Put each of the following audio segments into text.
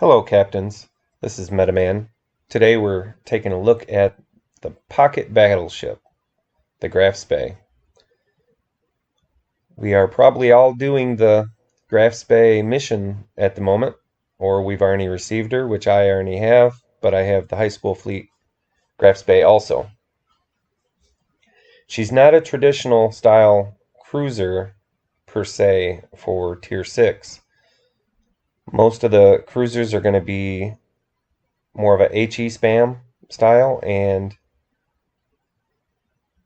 Hello, Captains. This is Metaman. Today we're taking a look at the pocket battleship, the Graf Spee. We are probably all doing the Graf Spee mission at the moment, or we've already received her, which I already have, but I have the high school fleet Graf Spee also. She's not a traditional style cruiser per se for Tier 6. Most of the cruisers are going to be more of a HE spam style, and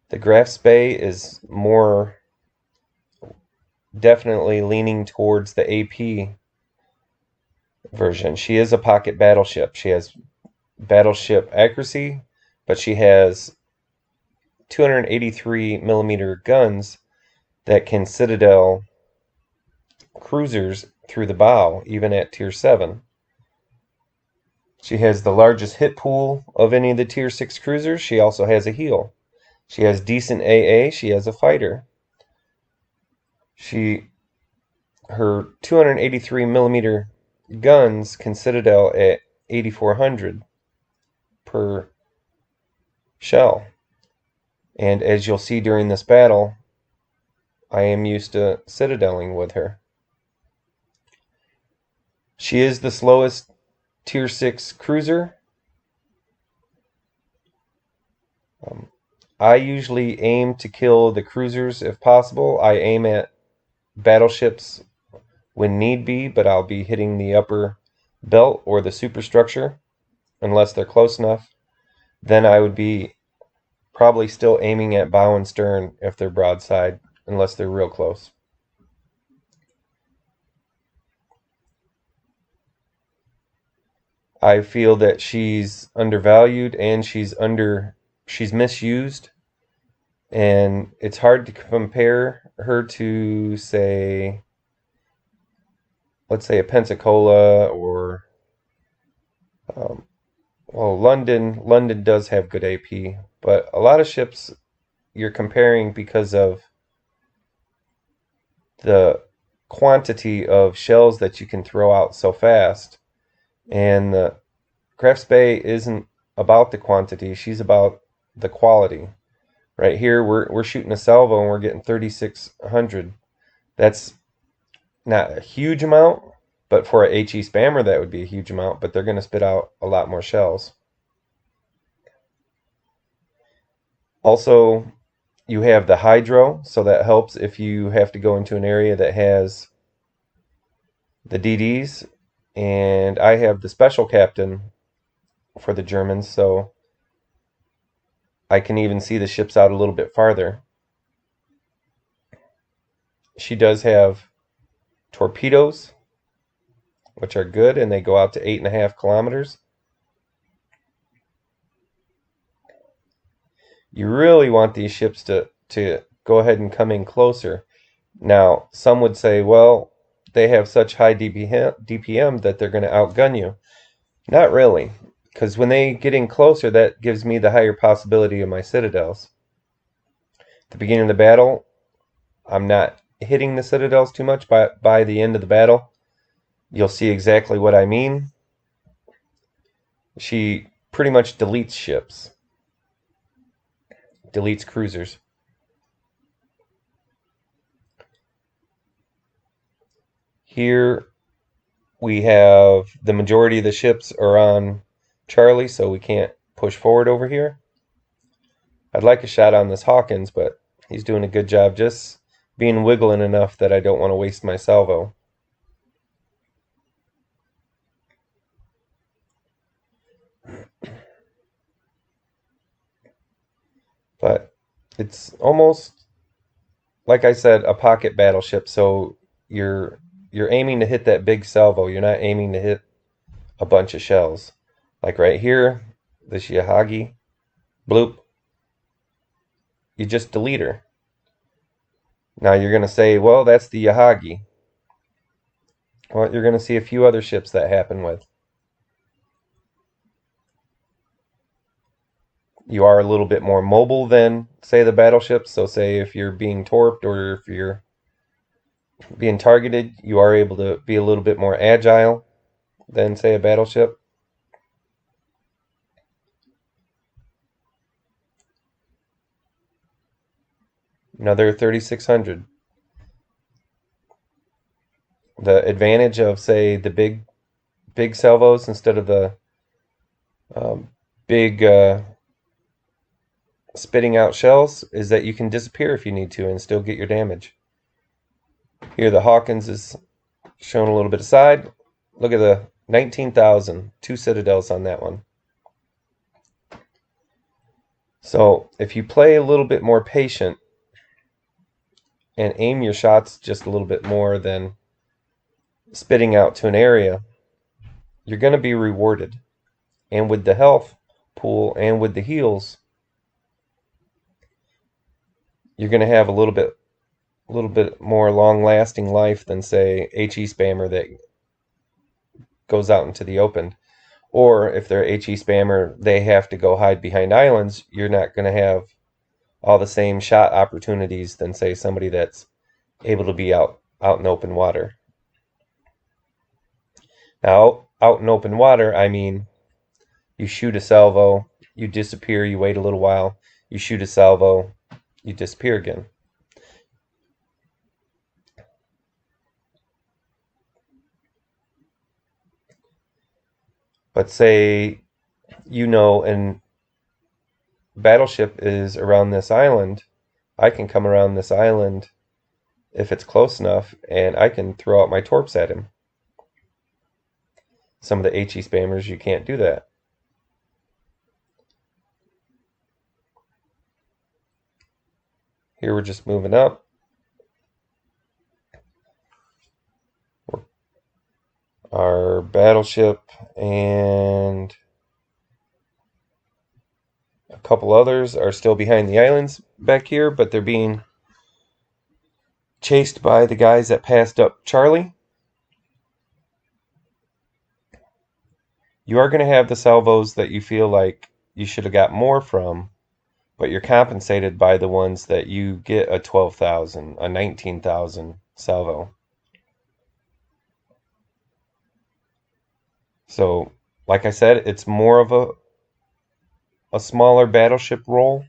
the Graf Spee is more definitely leaning towards the AP version. She is a pocket battleship. She has battleship accuracy, but she has 283 millimeter guns that can citadel cruisers through the bow, even at Tier 7. She has the largest hit pool of any of the Tier 6 cruisers. She also has a heel. She has decent AA. She has a fighter. Her 283 millimeter guns can citadel at 8,400 per shell. And as you'll see during this battle, I am used to citadeling with her. She is the slowest Tier 6 cruiser. I usually aim to kill the cruisers if possible. I aim at battleships when need be, but I'll be hitting the upper belt or the superstructure unless they're close enough. Then I would be probably still aiming at bow and stern if they're broadside, unless they're real close. I feel that she's undervalued and she's misused, and it's hard to compare her to, say, let's say a Pensacola or London does have good AP, but a lot of ships you're comparing because of the quantity of shells that you can throw out so fast. And the Graf Spee isn't about the quantity, she's about the quality. Right here, we're shooting a salvo and we're getting 3,600. That's not a huge amount, but for a HE spammer, that would be a huge amount, but they're going to spit out a lot more shells. Also, you have the hydro, so that helps if you have to go into an area that has the DDs. And I have the special captain for the Germans, so I can even see the ships out a little bit farther. She does have torpedoes, which are good, and they go out to 8.5 kilometers. You really want these ships to go ahead and come in closer. Now, some would say, well, they have such high DPM that they're going to outgun you. Not really, because when they get in closer, that gives me the higher possibility of my citadels. At the beginning of the battle, I'm not hitting the citadels too much. By the end of the battle, you'll see exactly what I mean. She pretty much deletes ships, deletes cruisers. Here we have the majority of the ships are on Charlie, so we can't push forward over here. I'd like a shot on this Hawkins, but he's doing a good job just being wiggling enough that I don't want to waste my salvo. But it's almost, like I said, a pocket battleship, so you're aiming to hit that big salvo. You're not aiming to hit a bunch of shells. Like right here, this Yahagi, bloop, you just delete her. Now you're going to say, well, that's the Yahagi. Well, you're going to see a few other ships that happen with. You are a little bit more mobile than, say, the battleships. So say if you're being torped or if you're being targeted, you are able to be a little bit more agile. than, say, a battleship. Another 3,600. The advantage of, say, the big salvos instead of the um, big spitting out shells is that you can disappear if you need to and still get your damage. Here the Hawkins is showing a little bit aside. Look at the 19,000, 2 citadels on that one. So if you play a little bit more patient and aim your shots just a little bit more than spitting out to an area, you're going to be rewarded. And with the health pool and with the heals, you're going to have a little bit more long-lasting life than, say, HE spammer that goes out into the open. Or if they're HE spammer, they have to go hide behind islands. You're not going to have all the same shot opportunities than, say, somebody that's able to be out in open water. Now, out in open water, I mean, you shoot a salvo, you disappear, you wait a little while, you shoot a salvo, you disappear again. But say, and battleship is around this island, I can come around this island if it's close enough, and I can throw out my torps at him. Some of the HE spammers, you can't do that. Here we're just moving up. Our battleship and a couple others are still behind the islands back here, but they're being chased by the guys that passed up Charlie. You are going to have the salvos that you feel like you should have got more from, but you're compensated by the ones that you get a 12,000, a 19,000 salvo. So, like I said, it's more of a smaller battleship roll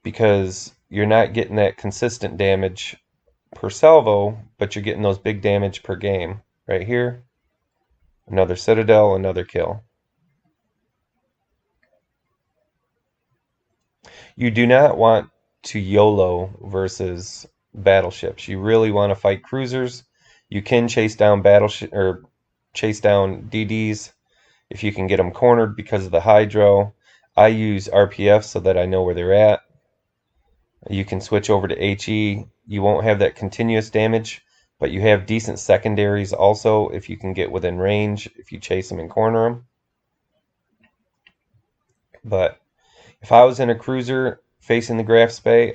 because you're not getting that consistent damage per salvo, but you're getting those big damage per game. Right here, another citadel, another kill. You do not want to YOLO versus battleships. You really want to fight cruisers. You can chase down battleship or chase down DDs if you can get them cornered because of the hydro. I use RPF so that I know where they're at. You can switch over to HE. You won't have that continuous damage, but you have decent secondaries also if you can get within range, if you chase them and corner them. But if I was in a cruiser facing the Graf Spee,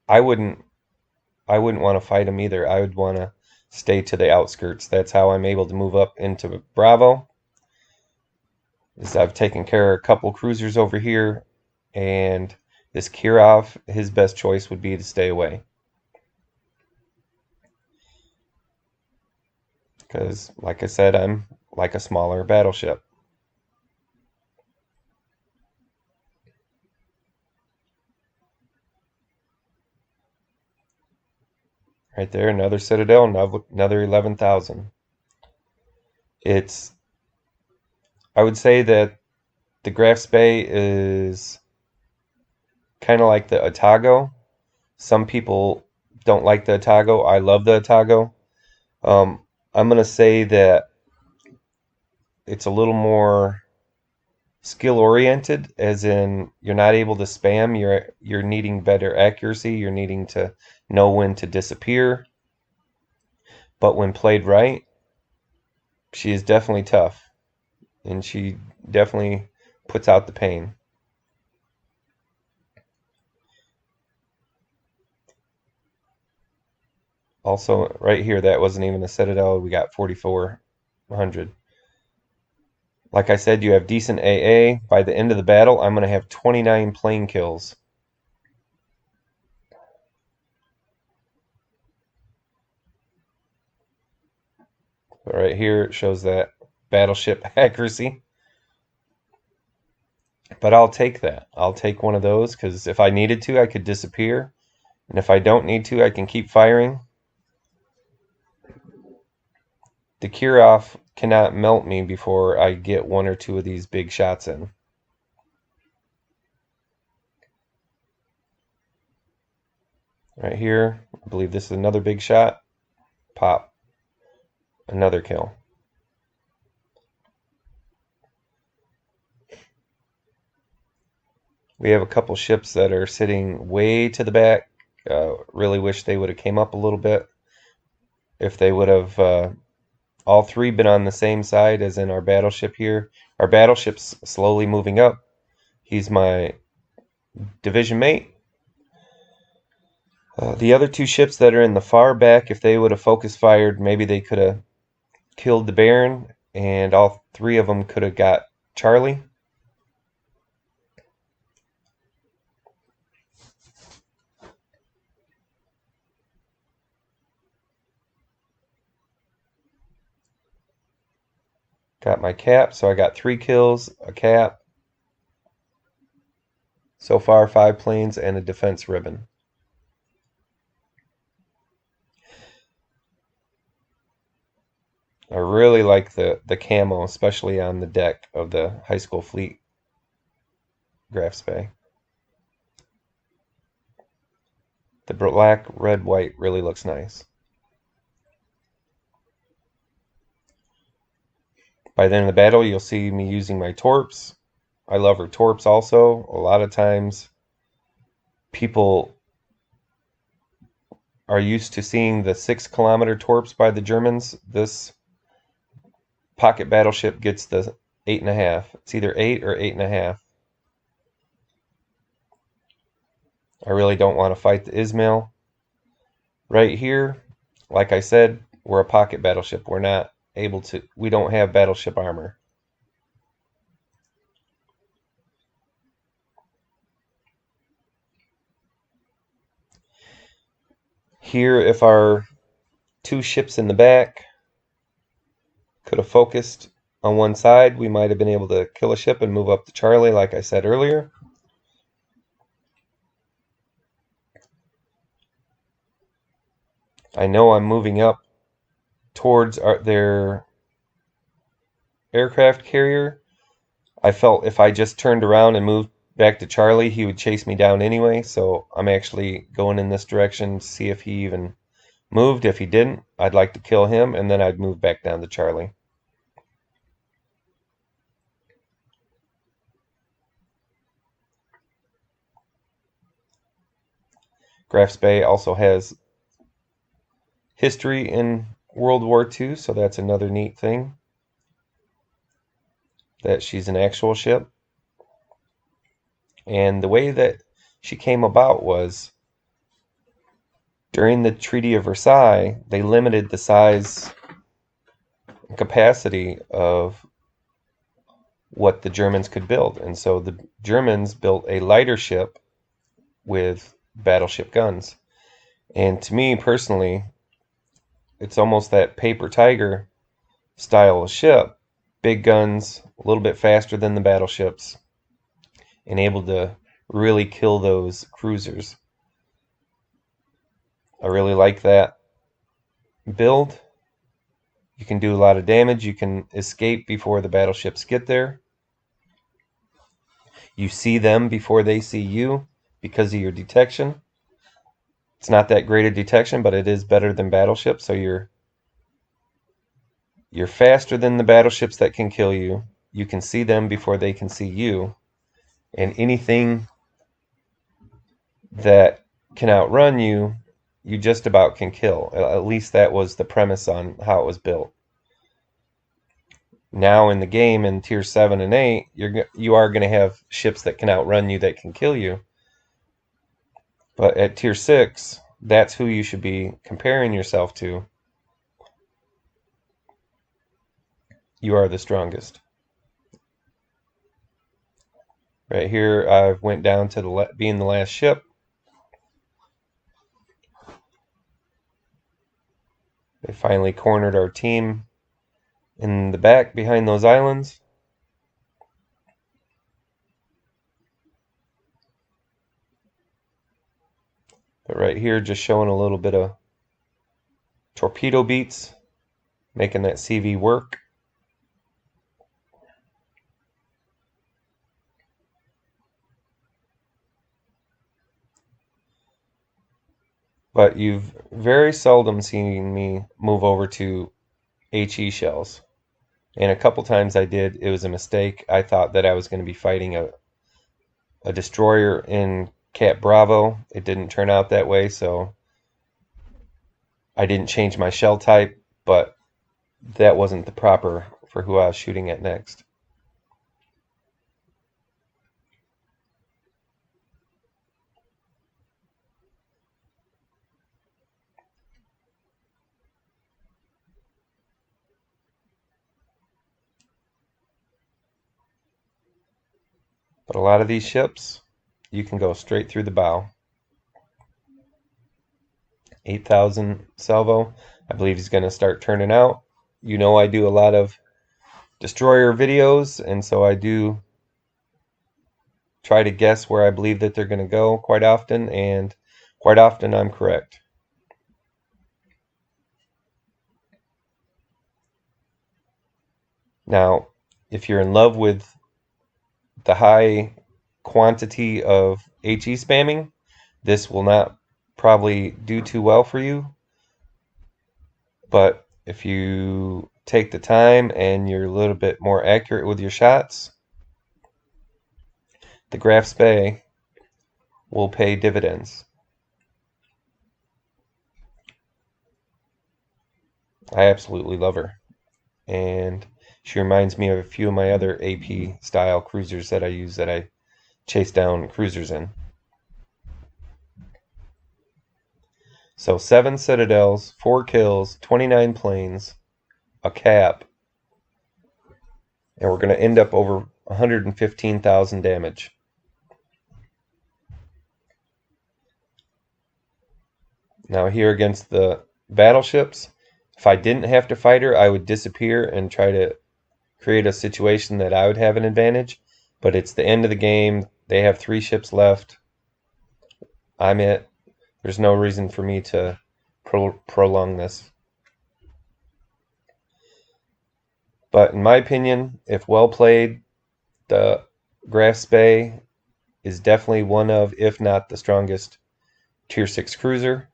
I wouldn't want to fight them either. I would want to stay to the outskirts. That's how I'm able to move up into Bravo. Is I've taken care of a couple cruisers over here, and this Kirov, his best choice would be to stay away. Because, like I said, I'm like a smaller battleship. Right there, another Citadel, another 11,000. It's, I would say that the Graf Spee is kind of like the Otago. Some people don't like the Otago. I love the Otago. I'm going to say that it's a little more skill oriented, as in you're not able to spam. You're needing better accuracy. You're needing to know when to disappear. But when played right, she is definitely tough, and she definitely puts out the pain. Also, right here, that wasn't even a Citadel. We got 4,400. Like I said, you have decent AA. By the end of the battle, I'm going to have 29 plane kills. But right here it shows that battleship accuracy. But I'll take that. I'll take one of those because if I needed to, I could disappear. And if I don't need to, I can keep firing. The Kirov cannot melt me before I get one or two of these big shots in. Right here, I believe this is another big shot. Pop. Another kill. We have a couple ships that are sitting way to the back. Really wish they would have came up a little bit. If they would have all three been on the same side as in our battleship here. Our battleship's slowly moving up. He's my division mate. The other two ships that are in the far back, if they would have focus fired, maybe they could have killed the Baron, and all three of them could have got Charlie. Got my cap, so I got 3 kills, a cap. So far, 5 planes and a defense ribbon. I really like the camo, especially on the deck of the high school fleet Graf Spee. The black, red, white really looks nice. By the end of the battle, you'll see me using my torps. I love her torps also. A lot of times, people are used to seeing the 6-kilometer torps by the Germans. This pocket battleship gets the 8.5. It's either 8 or 8.5. I really don't want to fight the Ismail. Right here, like I said, we're a pocket battleship. We're not able to, we don't have battleship armor. Here, if our 2 ships in the back could have focused on one side, we might have been able to kill a ship and move up to Charlie, like I said earlier. I know I'm moving up towards their aircraft carrier. I felt if I just turned around and moved back to Charlie, he would chase me down anyway, so I'm actually going in this direction to see if he even moved. If he didn't, I'd like to kill him, and then I'd move back down to Charlie. Graf Spee also has history in World War II, so that's another neat thing, that she's an actual ship. And the way that she came about was during the Treaty of Versailles, they limited the size and capacity of what the Germans could build. And so the Germans built a lighter ship with battleship guns. And to me personally, it's almost that paper tiger style of ship. Big guns, a little bit faster than the battleships, and able to really kill those cruisers. I really like that build. You can do a lot of damage. You can escape before the battleships get there. You see them before they see you because of your detection. It's not that great a detection, but it is better than battleships, so you're faster than the battleships that can kill you. You can see them before they can see you. And anything that can outrun you, you just about can kill. At least that was the premise on how it was built. Now in the game in tier 7 and 8, you are going to have ships that can outrun you, that can kill you. But at tier 6, that's who you should be comparing yourself to. You are the strongest. Right here, I went down to being the last ship. They finally cornered our team. in the back behind those islands. But right here, just showing a little bit of torpedo beats, making that CV work. But you've very seldom seen me move over to HE shells. And a couple times I did, it was a mistake. I thought that I was going to be fighting a destroyer in Cat Bravo. It didn't turn out that way, so I didn't change my shell type, but that wasn't the proper for who I was shooting at next. But a lot of these ships, you can go straight through the bow. 8,000 salvo. I believe he's going to start turning out. You know, I do a lot of destroyer videos, and so I do try to guess where I believe that they're going to go quite often, and quite often I'm correct. Now, if you're in love with the high quantity of HE spamming, this will not probably do too well for you. But if you take the time and you're a little bit more accurate with your shots, the Graf Spee will pay dividends. I absolutely love her. And she reminds me of a few of my other AP style cruisers that I use that I chase down cruisers in. So 7 citadels, 4 kills, 29 planes, a cap, and we're going to end up over 115,000 damage. Now here against the battleships, if I didn't have to fight her, I would disappear and try to create a situation that I would have an advantage. But it's the end of the game. They have 3 ships left. I'm it. There's no reason for me to prolong this. But in my opinion, if well played, the Graf Spee is definitely one of, if not the strongest, Tier 6 cruiser.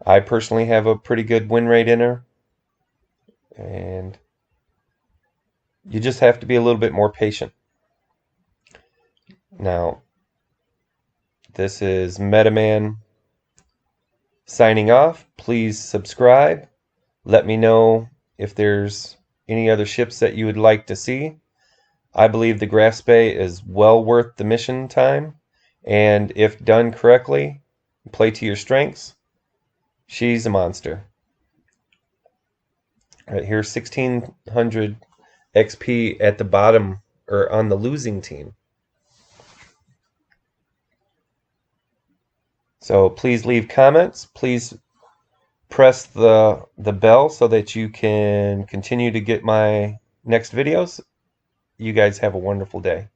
I personally have a pretty good win rate in her. And you just have to be a little bit more patient. Now, this is Metaman signing off. Please subscribe. Let me know if there's any other ships that you would like to see. I believe the Graf Spee is well worth the mission time. And if done correctly, play to your strengths, she's a monster. Right here, 1600 XP at the bottom, or on the losing team. So please leave comments. Please press the bell so that you can continue to get my next videos. You guys have a wonderful day.